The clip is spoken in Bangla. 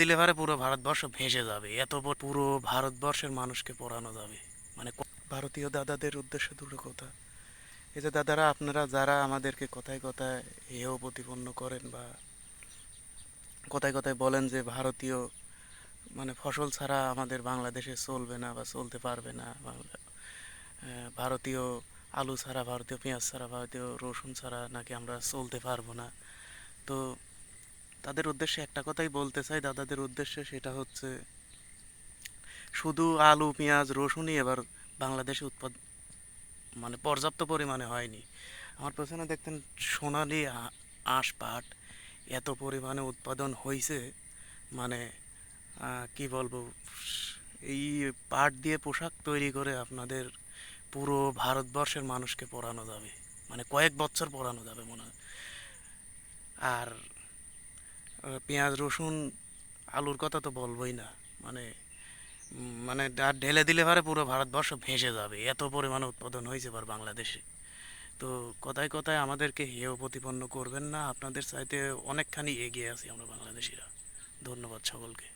দিলে পারে পুরো ভারতবর্ষ ভেসে যাবে, পুরো ভারতবর্ষের মানুষকে পড়ানো যাবে। মানে ভারতীয় দাদাদের উদ্দেশ্যে দুটো কথা। এই যে দাদারা, আপনারা যারা আমাদেরকে কথায় কথায় হেয় প্রতিপন্ন করেন বা কথায় কথায় বলেন যে ভারতীয় মানে ফসল ছাড়া আমাদের বাংলাদেশে চলবে না বা চলতে পারবে না, ভারতীয় আলু ছাড়া, ভারতীয় পেঁয়াজ ছাড়া, ভারতীয় রসুন ছাড়া নাকি আমরা চলতে পারবো না। তো তাদের উদ্দেশ্যে একটা কথাই বলতে চাই, দাদাদের উদ্দেশ্যে, সেটা হচ্ছে শুধু আলু পেঁয়াজ রসুনই এবার বাংলাদেশে মানে পর্যাপ্ত পরিমাণে হয়নি। আমার পেছনে দেখতেন সোনালি আঁশ পাট, এত পরিমাণে উৎপাদন হয়েছে, মানে কি বলবো, এই পাট দিয়ে পোশাক তৈরি করে আপনাদের পুরো ভারতবর্ষের মানুষকে পরানো যাবে, মানে কয়েক বছর পরানো যাবে মনে হয়। আর পেঁয়াজ রসুন আলুর কথা তো বলবোই না, মানে মানে আর ঢেলে দিলে পারে পুরো ভারতবর্ষ ভেসে যাবে, এত পরিমাণে উৎপাদন হয়েছে এবার বাংলাদেশে। তো কথায় কথায় আমাদেরকে হেয় প্রতিপন্ন করবেন না, আপনাদের চাইতে অনেকখানি এগিয়ে আছি আমরা বাংলাদেশিরা। ধন্যবাদ সকলকে।